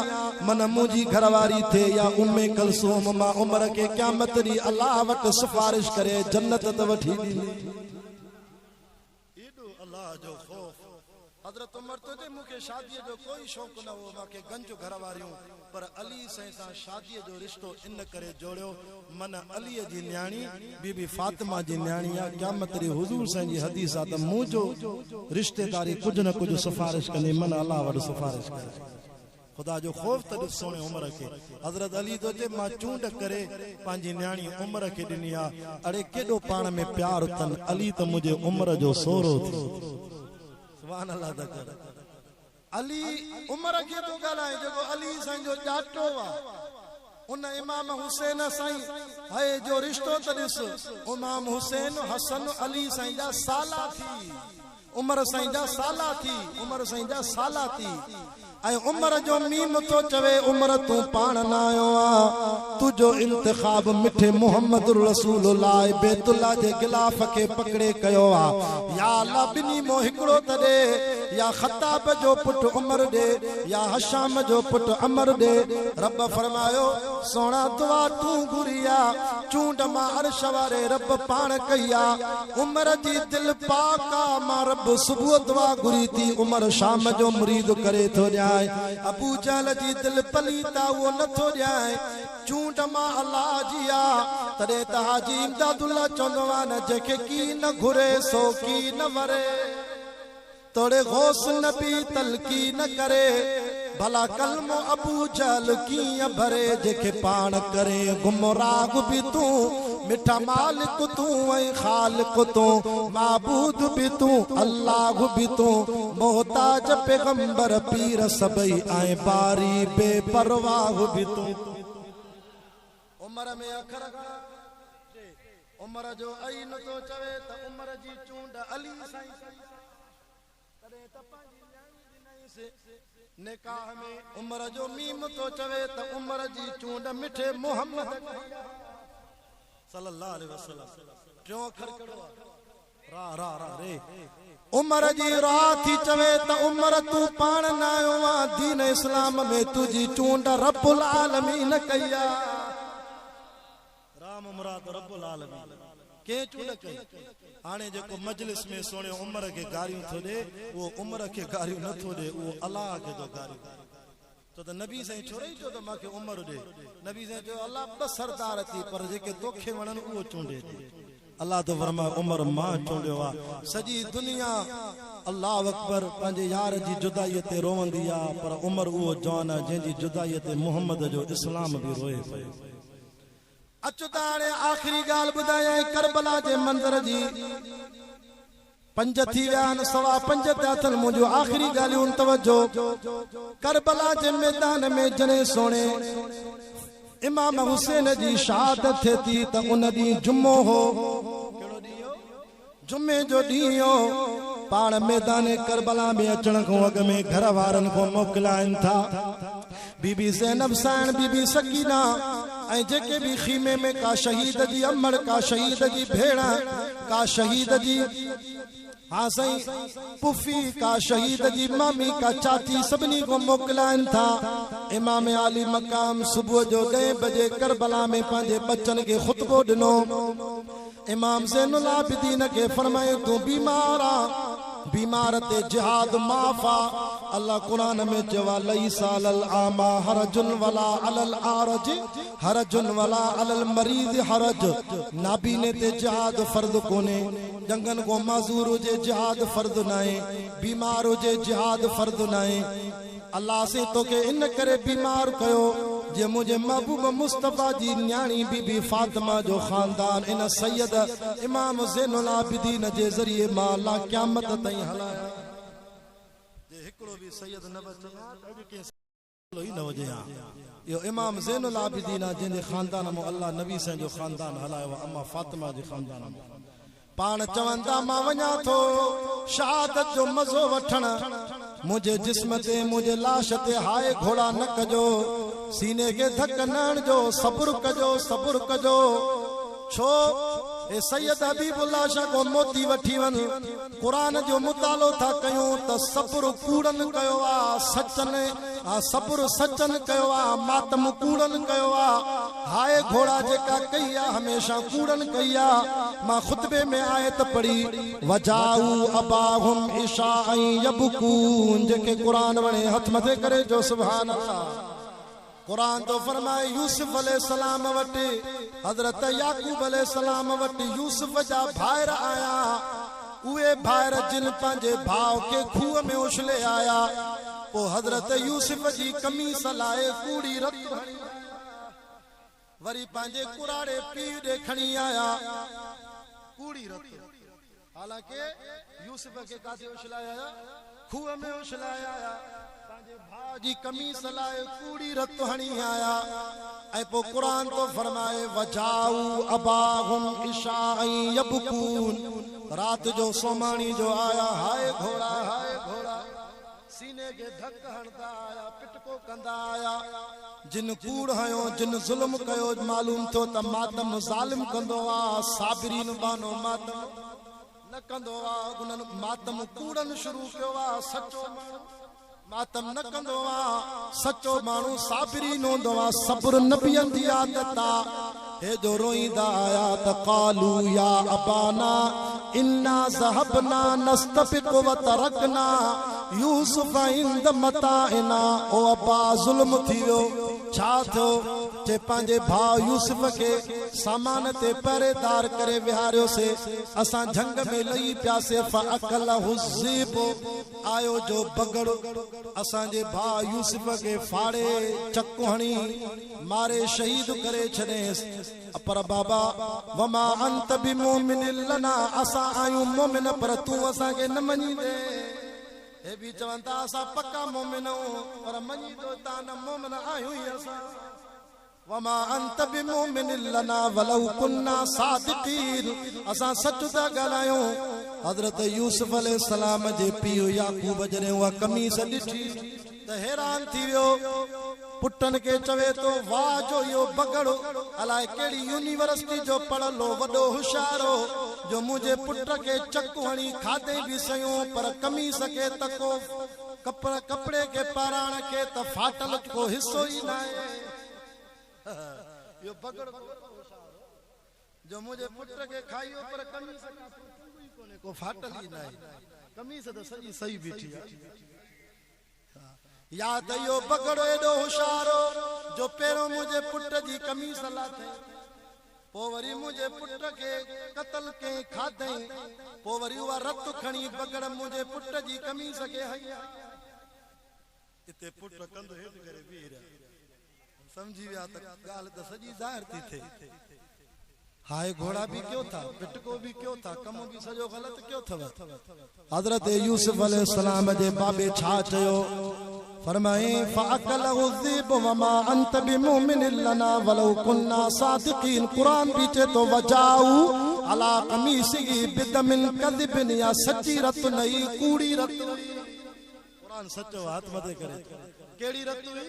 मन मुंहिंजी घरवारी थे या उम्मे कलसूम मां उमर के क़यामत ॾींहुं अल्लाह वटि सिफारिश करे जन्नत त वठी ॾींदी अल्लाह जो खौफ हजरत उमर तो जे मुखे शादी जो कोई शौक न हो माके गंज घरवारियूं पर अली साईं सां शादी जो रिश्तो इन करे जोड़ियो मन अली जी न्याणी बीबी फातिमा जी न्याणी आ क़यामत ॾींहुं हुजूर साईं जी हदीस आ त मुंहिंजो रिश्तेदारी कुझु न कुझु सिफारिश कंदी मन अल्लाह वटि सिफारिश करे खुदा जो खौफ त सोने उमर के हजरत अली तो जे मां चूंड करे पंहिंजी न्याणी उमर के ॾिनी आ अड़े केॾो पाण में प्यार अथनि अली त मुंहिंजे उमर जो सोरो थी सुभान अल्लाह दा कर अली उमर के तो ॻाल्हाए जेको अली साईं जो ॼाटो आ उन इमाम हुसैन साईं है जो रिश्तो त ॾिस इमाम हुसैन हसन अली साईं जा साला थी उमर साईं जा साला थी उमर साईं जा साला थी ऐं उमर जो मीम तो चवे उमर तू पाण न आयो आ तुझो इंतखाब मिठे मोहम्मद रसूलुल्लाह बैतुल्लाह जे गिलाफ के पकड़े कयो आ या अल्लाह बिनी मो हिकड़ो तडे या खत्ताब जो पुट उमर दे या हशाम जो पुट अमर दे। रब फरमायो सोना दुआ तू घुरिया चूंड मां अर्श वारे रब पाण कया। उमर जी दिल पाका मां रब सुबह दुआ घुरी थी उमर शाम जो मुरीद करे थो जाए। अबू जहल जी दिल पलीता वो न थो जाए चूंड मां अल्लाह जिया। तॾहिं त हाजी इमदादुल्ला चवंदो आहे न जेके की न घुरे सो की न वरे तोड़े गौस नबी तलकी न करे। भला कलमो अबू जहल कीअं भरे जेके पाण करे गुमराग भी तू मिठा मालिक तू ऐं खालिक तू माबूद भी तू अल्लाह भी तू मोहताज पैगंबर पीर सभई ऐं बारी बेपरवाह भी तू। उमर में अखर उमर जो ऐन तो चवे त उमर जी चूंड अली साईं तॾहिं त पंहिंजी न्याणी ॾिनई से निकाह में। उमर जो मीम तो चवे त उमर जी चूंड मिठे मोहम्मद सल्लल्लाहु अलैहि वसल्लम टियों अखर कहिड़ो आहे रा रा रा रे। उमर जी राह थी चवे त उमर तू पाण न आयो आहे दीन इस्लाम में तुझी चूंड रब्बुल आलमीन कया। राम मुराद रब्बुल आलमीन के चूंड कई। हाणे जेको मजलिस में सोने उमर के गारियूं थो दे वो उमर के गारियूं न थो दे वो अल्लाह के तो गारियूं तो त नबी साईं छोरे जो त माके उमर दे। नबी साईं जो अल्लाह ब सरदार थी पर जेके तोखे वणन वो चूंडे थी। अल्लाह तो फरमा उमर मां चूंडियो आ। सजी दुनिया अल्लाह अकबर पंहिंजे यार जी जुदाई ते रोवंदी आ पर उमर वो जवान आ जंहिंजी जुदाई ते मोहम्मद जो इस्लाम भी रोए पियो। अचुताणे आखिरी गाल बुधाया करबला जे मंजर जी पंज थी विया आहिनि सवा पंज थिया अथनि। मुंहिंजो आखिरी ॻाल्हियूं तवजो करबला जे मैदान में जने सोने इमाम हुसैन जी शहादत थिए थी त उन ॾींहुं जुमो हो। जुमे जो ॾींहुं हो पाण मैदान करबला में अचण खां अॻु में घर वारनि को मोकिलाइनि था। बीबी ज़ैनब साण बीबी सकीना ऐं जेके भी खीमे में का शहीद जी अमड़ का शहीद जी भेण का शहीद जी हाँ सही पुफी का शहीद जी मामी का चाची सभिनी को मोकिलाइनि था। इमाम आली मकाम सुबह जो 10 बजे करबला में पंहिंजे बच्चन के खुतबो ॾिनो। इमाम ज़ैनुल आबिदीन के फरमाए तू बीमार आ बीमार ते जिहाद माफा। अल्लाह कुरान में चवा लईसा अलल आमा हरजुन वला अलल आरज हरजुन वला अलल मरीज हरज। नाबीने ते जिहाद फर्द कोने जंगन को माजूर जे जिहाद फर्द नाए बीमार जे जिहाद फर्द नाए। अल्लाह से तो के इन करे बीमार कयो जे मुझे महबूब मुस्तफा जी न्याणी बीबी फातिमा जो खानदान इन सैयद इमाम ज़ैनुल आबिदीन जे जरिए मां अल्लाह क़यामत ताईं हलाया। जे हिकड़ो भी सैयद न बचो अॼु के ही न वजे। यो इमाम ज़ैनुल आबिदीन जिन खानदान में अल्लाह नबी साईं जो खानदान हलायो अम्मा फातिमा जे खानदान में पाण चवंदा मां वञा थो शहादत जो मज़ो वठण मुझे जिस्म ते मुझे लाश ते हाय घोड़ा न कजो सीने के धक न जो सब्र कजो छो ए सैयद हबीबुल्लाह शाह को मोती वठी वन कुरान जो मुतालो था कयूं त सब्र कूड़न कयो आ सचन सब्र सचन कयो आ मातम कूड़न कयो आ हाय घोड़ा जेका कई आ हमेशा कूड़न कई आ। मां खुतबे में आयत पढ़ी वजाऊ अबाहुम इशा यबकून जेके कुरान वणे हथ मथे करे जो सुभान अल्लाह। कुरान तो फरमाए यूसुफ अलैहिस्सलाम वटि हजरत याकूब अलैहिस्सलाम वटि यूसुफ जा भाइर आया। उहे भाइर जिन पंहिंजे भाव के खूह में उछले आया पो हजरत यूसुफ जी कमीस लाए कूड़ी रत वरी पंहिंजे कुराड़े पीउ ॾे खणी आया कूड़ी रत। हालांकि यूसुफ के काथे उछलाया खूह में उछलाया भाजी कमीस लाए कूड़ी रत हणी आया। ऐ पो कुरान तो फरमाए वजाऊ अबाहुम इशा यबकून रात जो सोमानी जो आया हाय घोड़ा सीने के धक हणदा आया पिटको कंदा आया। जिन कूड़ हयो जिन जुल्म कयो मालूम थो त मातम ज़ालिम कंदो आ साबिरीन बानो मातम न कंदो आहे उन्हनि मातम कूड़नि शुरू कयो आहे सचो मातम न कंदो आहे सचो माण्हू साबिरी न हूंदो आहे सब्र नबियनि जी आदत आहे हे जो रोईंदा आया त क़ालू या अबाना इन्ना ज़हबना नस्तबिक़ु व तरकना यूसुफ इंद मताइना ओ अब्बा ज़ुल्म थी वियो छा थियो जे पंहिंजे भाउ यूसुफ खे सामान ते पहरेदार करे विहारियोसीं असां झंग में लही पियासीं फ़अकलहु ज़ीब आयो जो बगड़ असांजे भाउ यूसुफ खे फाड़े चकु हणी मारे शहीद करे छॾेसि पर बाबा वमा अंत बिमुमिन लना असां आयूं मोमिन पर तूं असांखे न मञींदे हे भी चवनि था असां पक्का मोमिन आहियूं पर मञींदो तव्हां न मोमिन आहियूं ई असां वमा अंत बिमुमिन लना वलौ कुन्ना सादिकीन असां सच था ॻाल्हायूं हज़रत यूसुफ अलैहिस्सलाम जे पीउ याकूब जॾहिं उहा कमीस ॾिठी त हैरान थी वियो पुटनि खे चवे तो वाह जो इहो बगड़ अलाए कहिड़ी यूनिवर्सिटी जो पढ़लो वॾो होशियारो जो मुंहिंजे पुट खे चकु हणी खाधे बि सयूं पर कमीस खे त को कपिड़े खे पाराइण खे त फाटल को हिसो ई न आहे इहो बगड़ जो मुंहिंजे पुट खे खाइयो पर कमीस कोन्हे को फाटल ई न आहे कमीस त सॼी सही बीठी आहे या त इहो बगड़ एॾो होशियारो जो पहिरों मुंहिंजे पुट जी कमीस लाथई पोइ वरी मुंहिंजे पुट खे क़तल कयईं खाधई पोइ वरी उहा रत खणी बगड़ मुंहिंजे पुट जी कमीस खे हई हिते पुट कंधो हेठि करे बीह रहिया समझी विया त ॻाल्हि त सॼी ज़ाहिर थी थिए हाय घोड़ा भी क्यों था पिटको भी क्यों था कम भी सजो गलत क्यों थव हजरत यूसुफ अलैहिस्सलाम जे बाबे छा चयो फरमाए फअकलहु ज़ीब वमा अंत बिमुमिन लना वलौ कुन्ना सादिकीन कुरान भी चे तो वजाऊ अला कमीसिही बिदमिन कज़िबिन या सच्ची रत नहीं कूड़ी रत कुरान सच्चो हाथ मथे करे केड़ी रत हुई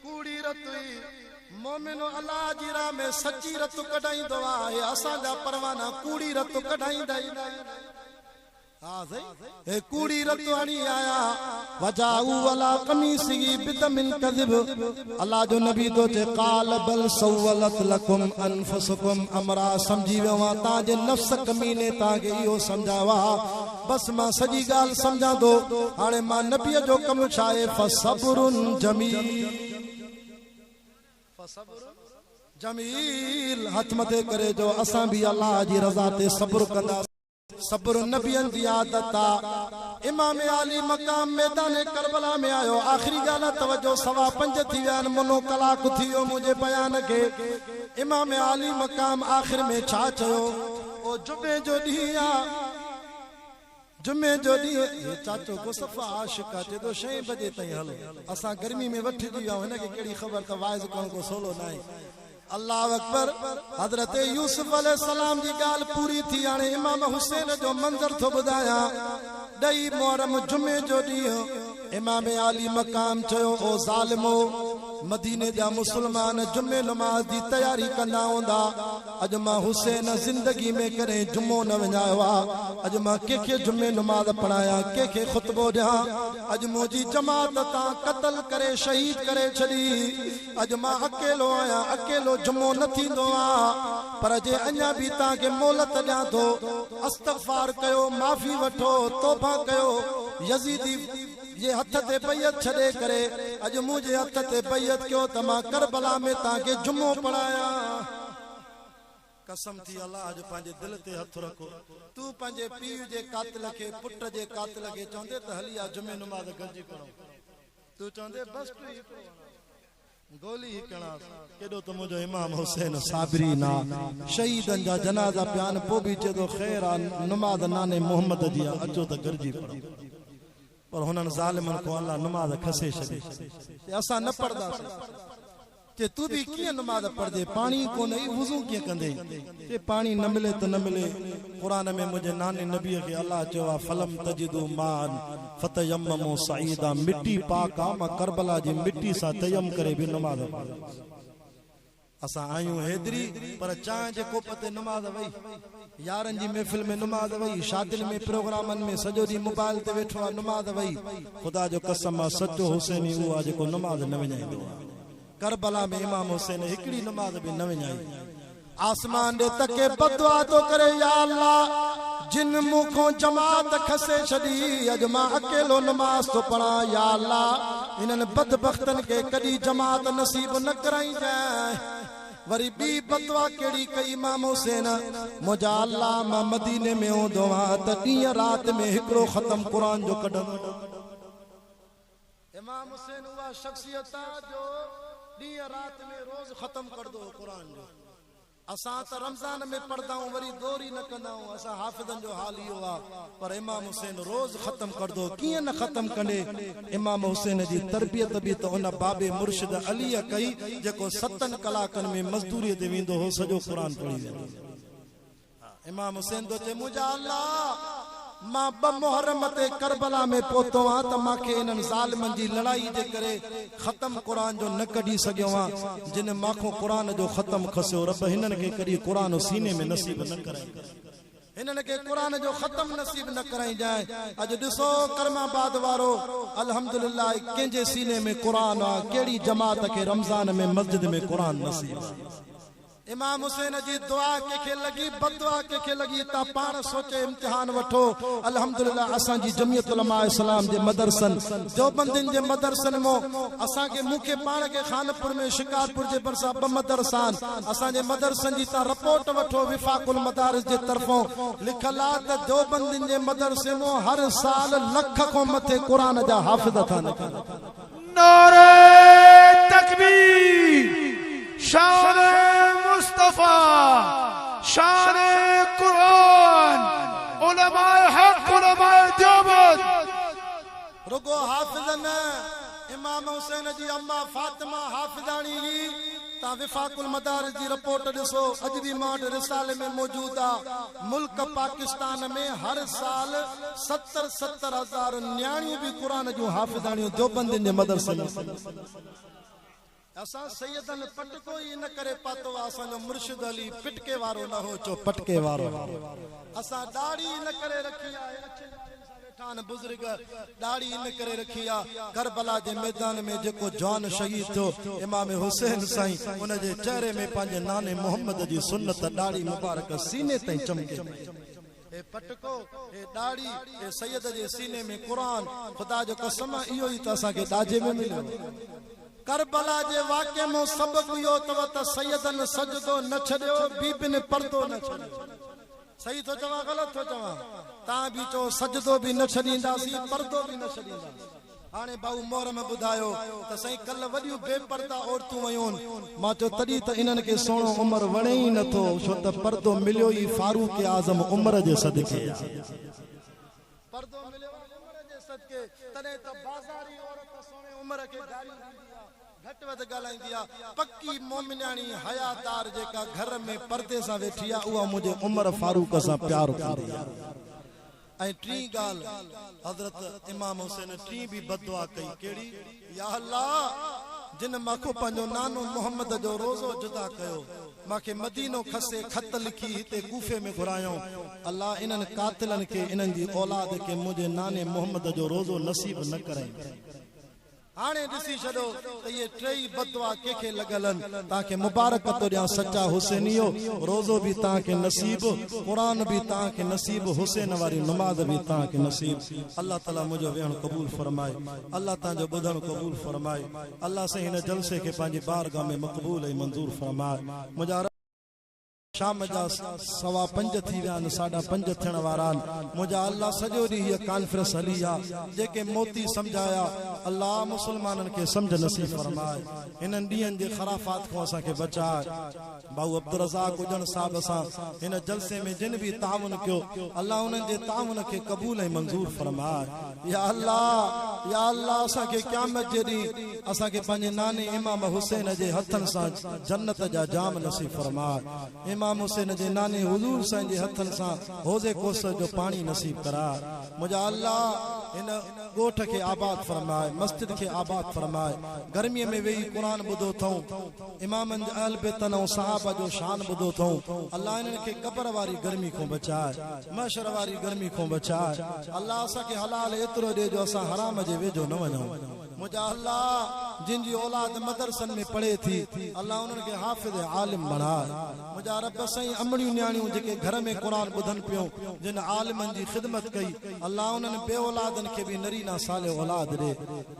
कूड़ी रत हुई मोमिनो अल्लाह जी राह में सच्ची रत कढाईंदो आहे असां जा परवाना कूड़ी रत कढाईंदा ई हां सही हे कूड़ी रत हणी आया वजाऊ अला कमीसिही बिदमिन कज़िब अल्लाह जो नबी तो चे काल बल सवलत लकुम अनफुसुकुम अमरा समझी वियो ता जे नफ्स कमीने ता के इहो समझावा बस मां सॼी ॻाल्हि समझां थो हाणे मां नबीअ जो कम छा आहे फसब्रुन जमील जमील हथ मथे करे जो असां भी अल्लाह जी रज़ा ते सब्र कंदा सब्र नबियन जी आदत आहे इमाम अली मकाम मैदान करबला में आयो आखिरी ॻाल्हि तवजो 5:15 थी विया मनो कलाक थी वियो मुंहिंजे बयान खे इमाम अली मकाम आखिर में छा चयो ओ जुमे जो ॾींहुं आहे जुमे जो ॾींहुं चाचो को सफ़ा आशिक आहे चए थो 6 बजे ताईं हलो असां गर्मी में वठी विया हिनखे कहिड़ी ख़बर त वाइज़ करण को सोलो न आहे अल्लाह अकबर हजरत यूसुफ अलैहिस्सलाम जी ॻाल्हि पूरी थी हाणे इमाम हुसैन जो मंज़र थो ॿुधायां 2 मुहर्रम जुमे जो ॾींहुं इमाम अली मकाम चयो ओ ज़ालिमो मदीने जा मुसलमान जुमे नमाज की तैयारी कंदा हूंदा अज मां हुसैन जिंदगी में करे जुमो न वञायो आहे अज मां कंहिंखे जुमे नमाज पढ़ाया कंहिंखे खुतबो ॾियां अज मुंहिंजी जमात तां क़त्ल करे शहीद करे छॾी अज मां अकेलो आहियां अकेलो जुमो न थींदो आहे पर जे अञा भी तव्हांखे मोहलत ॾियां थो इस्तग़फार कयो माफ़ी वठो तौबा कयो यज़ीदी ये हथ ते बैयत छड़े करे अज मुझे हथ ते बैयत क्यों तमा करबला में ताके जुमो पढ़ाया कसम थी अल्लाह जो पांजे दिल ते हथ रखो तू पांजे पीउ जे कातिल के पुट जे कातिल के चंदे त हलिया जुमे नमाज गंजी पढ़ो तू चंदे बस गोली ही कणा केडो तो मुजो इमाम हुसैन साबरी ना शहीदन जा जनाजा बयान पो भी चे तो खैर नमाज नाने मोहम्मद जी अचो त गंजी पढ़ो पर हुनन ज़ालिमन को अल्लाह नमाज खसे छे असा न पढ़दा के तू भी किए नमाज पढ़ दे पानी को नहीं वुजू के कंदे के पानी न मिले तो न मिले कुरान में मुझे नाने नबी के अल्लाह चवा फलम तजिदु मान फतयम्ममु सईदा मिट्टी पाका मा करबला जी मिट्टी सा तयम करे भी नमाज पढ़ असा आयू हैदरी पर चाय जे कोप ते नमाज वई यारन जी महफिल में नमाज वई, शादिन में प्रोग्रामन में सजो दी मोबाइल ते वेठो आ नमाज वई। खुदा जो कसम आ सच्चो हुसैनी उहा जेको नमाज न विञाईंदो आहे। करबला में इमाम हुसैन हिकड़ी नमाज भी न विञाई। आसमान दे तके बदुआ तो करे या अल्लाह जिन मुखों जमात खसे छड़ी अज मां अकेलो नमाज तो पढ़ा या अल्लाह इनन बदबख्तन के कदी जमात नसीब न कराई जाए। वरी बी बदवा केड़ी कई इमाम हुसैन मुजा अल्लाह मां मदीने में होंदो आ त ॾींहं रात में हिकड़ो खत्म कुरान जो कढंदो। इमाम हुसैन उहा शख्सियत जो ॾींहं रात में रोज खत्म कर दो कुरान जो। असा त रमजान में पढ़दाऊं वरी दोरी न कंदाऊं, असा हाफिज़न जो हाल इहो आ। पर इमाम हुसैन रोज खत्म कर दो। कीअं न खत्म कंदे? इमाम हुसैन जी तरबियत भी त उन बाबे मुर्शिद अली कई जेको 7 कलाकनि में मजदूरी ते वेंदो हो, सॼो कुरान पढ़ी वेंदो। इमाम हुसैन तो चे मुजा अल्लाह मां 2 मुहर्रम ते करबला में पहुतो आ त मांखे इन्हन ज़ालिमन जी लड़ाई जे करे खत्म कुरान जो न कढी सघियो आ। जिन माखो कुरान जो खत्म खसियो, रब हिनन के कडी कुरान सीने में नसीब न कराई, हिनन के कुरान जो खत्म नसीब न कराई जाए। अज दिसो करमाबाद वारो अल्हम्दुलिल्लाह केंजे सीने में कुरान आ, केड़ी जमात के रमजान में मस्जिद में कुरान नसीब। इमाम हुसैन जी दुआ के लगी, बदुआ के लगी। ता पाण सोचे इम्तिहान वठो। अल्हम्दुलिल्लाह असा जी जमियत उलमा इस्लाम जे मदरसन जो बंदिन जे मदरसन मो असा के मुखे पाण के खानपुर में शिकारपुर जे बरसा 2 मदरसान असा जे मदरसन जी ता रिपोर्ट वठो। विफाकुल मदारिस जे तरफों लिखल आ त जो बंदिन जे मदरसे मो हर साल लख को मथे कुरान जा हाफिज था निकल। नारे तकबीर, शान मुस्तफा, शान कुरान, उलमाए हक, उलमाए देवबंद। रुगो हाफिजन इमाम हुसैन जी अम्मा फातिमा हाफिजानी ही ता विफाकुल मदारिस जी रिपोर्ट दिसो अज भी मां रिसाले में मौजूद आ। मुल्क पाकिस्तान में हर साल 70-70 हज़ार न्याणियों भी कुरान जो हाफिजानी देवबंद जे मदरसे में। असा सैयदन पटको ही न करे पातो। असा जो मुर्शिद अली पिटके वारो न हो चो पटके वारो। असा दाढ़ी न करे रखी आहे, ठान बुजुर्ग दाढ़ी न करे रखी आ। करबला जे मैदान में जेको जवान शहीद थियो इमाम हुसैन साईं, उन जे चेहरे में पंहिंजे नाने मोहम्मद जी सुन्नत दाढ़ी मुबारक सीने ताईं चमके। ए पटको, ए दाढ़ी, ए सैयद जे सीने में कुरान। खुदा जो कसम इहो ई त असांखे ॾाजे में मिलियो। करबला जे वाक़े में सबक इहो अथव त सैयदन सजदो न छॾियो, बीबिन पर्दो न छॾियो। सही तो चवां ग़लत तो चवां? तां भी चो सजदो भी न छॾींदासीं, पर्दो भी न छॾींदासीं। हाणे भाऊ मोहर में ॿुधायो त साईं कल वॾियूं बेपर्दा औरतूं वयूं। मां चयो तॾहिं त इन्हनि खे सोणो उमिरि वणे ई नथो, छो त पर्दो मिलियो ई फारूक आज़म उमिरि जे सदके। पर्दो मिलियो उमिरि जे सदके, तॾहिं त बाज़ारी औरत सोणे उमिरि खे गारी घट वध गालाईंदी आ। पक्की मोमिनाणी हयादार जेका घर में पर्दे सां वेठी आ, उहा मुझे उमर फारूक सां प्यार कंदी आ। ऐं टी गाल हज़रत इमाम हुसैन टी भी बदुआ कई। केड़ी? या अल्लाह जिन माखो पंहिंजो नानो मोहम्मद जो रोज़ो जुदा कयो, माखे मदीनो खसे खत लिखी हिते कूफे में घुरायो। अल्लाह इन्हनि कातिलन के इन्हनि जी औलाद के मुझे नाने मोहम्मद जो रोज़ो नसीब न कराई। हाणे ॾिसी छॾो त इहे टई बदुआ कंहिंखे लॻलनि। तव्हांखे मुबारक तो ॾियां सच्चा हुसैनियो, रोज़ो भी तव्हांखे नसीब, कुरान भी तव्हांखे नसीब, हुसैन वारी नमाज भी तव्हांखे नसीब। अल्लाह ताला मुंहिंजो वेहणु क़बूल फरमाए, अल्लाह तव्हांजो ॿुधणु क़बूल फरमाए, अल्लाह साईं हिन जलसे खे पंहिंजी बारगाह में मक़बूल ऐं मंज़ूर फरमाए। मुंहिंजा शाम जा 5:15 थी विया आहिनि, 5:30 थियण वारा आहिनि। मुंहिंजा अल्लाह सॼो ॾींहुं हीअ कॉन्फ्रेंस हली आहे। जेके मोती सम्झाया अल्लाह मुसलमाननि खे सम्झ नसीब फरमाए, हिननि ॾींहंनि जे ख़राफ़ात खां असांखे बचाए। भाऊ अब्दुल रज़ाक हुजण साहिब सां हिन जलसे में जिन भी ताउन कयो, अल्लाह उन्हनि जे ताउन खे क़बूल ऐं मंज़ूर फरमाए। या अल्लाह, या अल्लाह असांखे क़यामत जे ॾींहुं असांखे पंहिंजे नाने इमाम हुसैन जे हथनि सां जन्नत जा जाम नसीब फरमाए। इमाम हुसैन जे नाने हुजूर साईं जे हथनि सां हौज़े कोसर जो पानी नसीब करा। मुंहिंजा अल्लाह इन गोठ के आबाद फरमाए, मस्जिद के आबाद फरमाए। गर्मी में वेही कुरान बुधो थऊं, इमामन अहल बेतन और सहाबा जो शान बुधो थऊं। अल्लाह इन्हनि खे कब्र वारी गर्मी को बचाए, महशर वारी गर्मी को बचाए। अल्लाह असां खे हलाल एतिरो ॾे जो असां हराम जे वेझो न वञूं। मुझा अल्लाह जिन जी औलाद मदरसन में पढ़े थी, अल्लाह उन्हनि खे हाफ़िज़ आलिम बनाए। मुझा रब साईं अमड़ियूं न्याणियूं जेके घर में कुरान ॿुधनि पियूं, जिन आलिमनि जी ख़िदमत कई, अल्लाह उन्हनि बे औलादनि खे बि नरीना साले औलाद ॾे।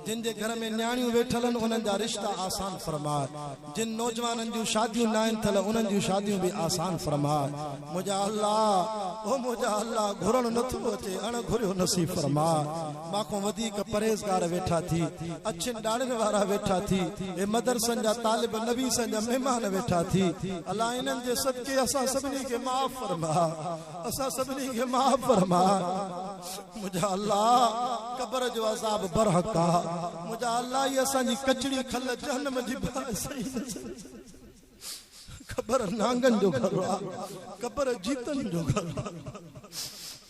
जिन जे घर में न्याणियूं वेठल आहिनि उन्हनि जा रिश्ता आसान फरमाए। जिन नौजवाननि जूं शादियूं न आहिनि थियल उन्हनि जूं शादियूं बि आसान फरमाए। मुझा अल्लाह ओ मुझा अल्लाह घुरणु नथो अचे, अण घुरियो नसीब फरमाए। माखों वधीक परहेज़गार वेठा थी, अच्छे ॾाड़नि वारा वेठा थी, ए मदरसन जा तालिब नबी सन जा मेहमान वेठा थी। अल्लाह इन्हनि जे सदके असां सभिनी खे माफ़ फरमा, असां सभिनी खे माफ़ फरमा। मुझा अल्लाह कब्र जो अज़ाब बरहक आ। मुझा अल्लाह ये असांजी कचड़ी खल जहन्नम जी सही कब्र नांगन जो घर आ, कब्र जीतन जो घर आ,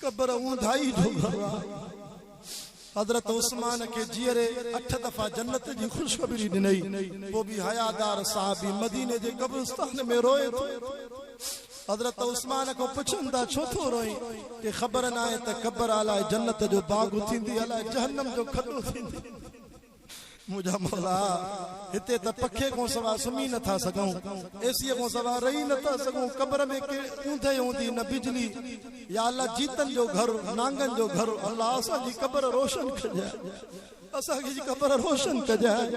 कब्र ऊंधाई जो घर आ। हजरत उस्मान के जियरे 8 दफा जन्नत जी खुशखबरी ॾिनई, वो भी हयादार साहबी मदीने जे कब्रिस्तान में रोए थो। हजरत उस्मान को पुछंदा छो थो रोई, कि ख़बर न आहे त कब्र अलाए जन्नत जो बाग थींदी, अलाए जहन्नम जो खॾो थींदी। मुझा मौला हिते त पखे को सवा सुम्ही नथा सघूं, एसीअ को सवा रही नथा सघूं। कब्र में के ऊंधे हूंदी न बिजली। या अल्लाह जीतन जो घर, नांगन जो घर, अल्लाह असांजी कब्र रोशन कजाए, असांजी कब्र रोशन कजाए।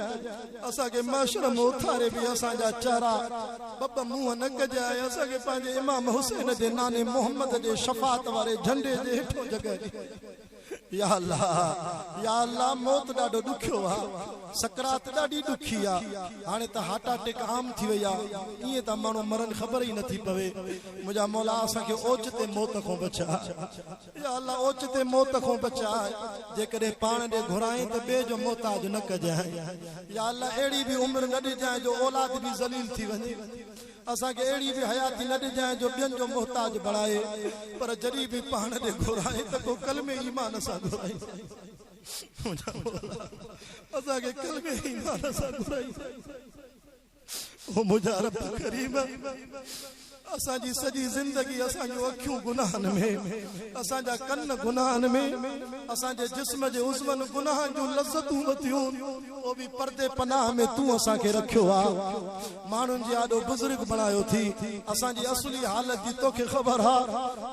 असांखे महशर में उथारे बि असांजा चेहरा बब मुंहं न कजाए। असांखे पंहिंजे इमाम हुसैन जे नाने मोहम्मद जे शफ़ात वारे झंडे जे हेठो जगह या अल्लाह, या अल्लाह मौत ॾाढो ॾुखियो आ, सकरात ॾाढी ॾुखी आ। हाणे त हार्ट अटैक आम थी वई आ, ईअं त माण्हू मरनि ख़बर ई नथी पवे। मुंहिंजा मौला असांखे ओचिते मौत खां बचाए, या अल्लाह ओचिते मौत खां बचाए। जेकॾहिं पाण ॾे घुराए त ॿिए जो मोहताज न कजाए। या अल्लाह अहिड़ी बि उमिरि न ॾिजाए जो औलाद बि ज़लील थी वञे। असांखे अहिड़ी बि हयाती न ॾिजाए जो ॿियनि जो मोहताज बणाए। पर जॾहिं बि पाण ॾे घुराए त को कलमे ईमान सां घुराए। असांखे कलमे ईमान सां घुराए। ओ मुंहिंजा रब करीम, असांजी सॼी ज़िंदगी असांजूं अखियूं गुनाहनि में, असांजा कन गुनाहनि में, असांजे जिस्म जे उज़वन गुनाहनि जूं लज़तूं वतियूं, वो भी पर्दे पनाह में तू असांखे रखियो आ। माण्हुनि जे आॾो बुज़ुर्ग बणायो थी, असांजी असली हालत जी तोखे ख़बर आ।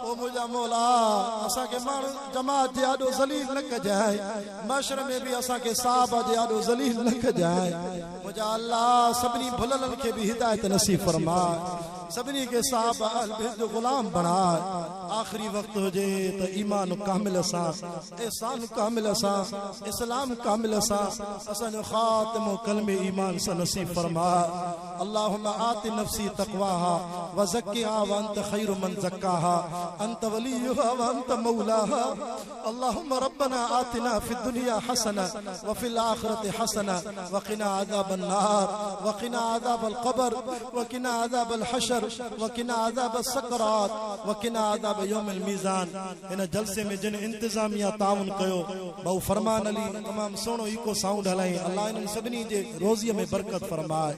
ओ मुंहिंजा मौला असांखे माण्हू जमात जे आॾो ज़लील न कजाए, महशर में बि असांखे साहबा जे आॾो ज़लील न कजाए। मुंहिंजा अल्लाह सभिनी भुललनि खे बि हिदायत नसीब फरमा, सभिनी के साहबा अहल बैत जो गुलाम बनाए। आखिरी वक्त हो जे त ईमान कामिल सां, एहसान कामिल सां, इस्लाम कामिल सां असांजो खातिमो कलमे ईमान सां नसीब फरमा। अल्लाहुम्मा आति नफ्सी तक़वाहा व ज़क्किहा व अंत खैरु मन ज़क्काहा अंत वलियुहा व अंत मौलाहा। अल्लाहुम्मा रब्बना आतिना फिद दुनिया हसना व फिल आखिरति हसना व क़िना अज़ाबन नार व क़िना अज़ाबल क़ब्र व क़िना अज़ाबल हशर व क़िना अज़ाब सकरात व क़िना अज़ाब यौमिल मीज़ान। इन जलसे में जिन इंतजामिया ताउन कयो, बहु फरमान अली तमाम सोनो इको साउंड हलाई। अल्लाह इन सभिनी जे रोज़ी में बरकत फरमाए।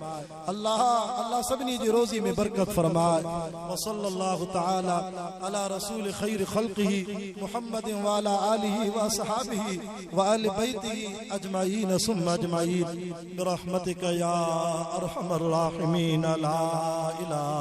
अल्लाह अल्लाह सभिनी जी रोज़ी में बरकत फरमाए। व सल्लल्लाहु तआला अला रसूल खैर खल्क़िही मुहम्मद व अला आलिही व असहाबिही व अहले बैतिही अजमाईन सुम्मा अजमाईन बिरहमतिका या अरहमर राहिमीन। ला इलाहा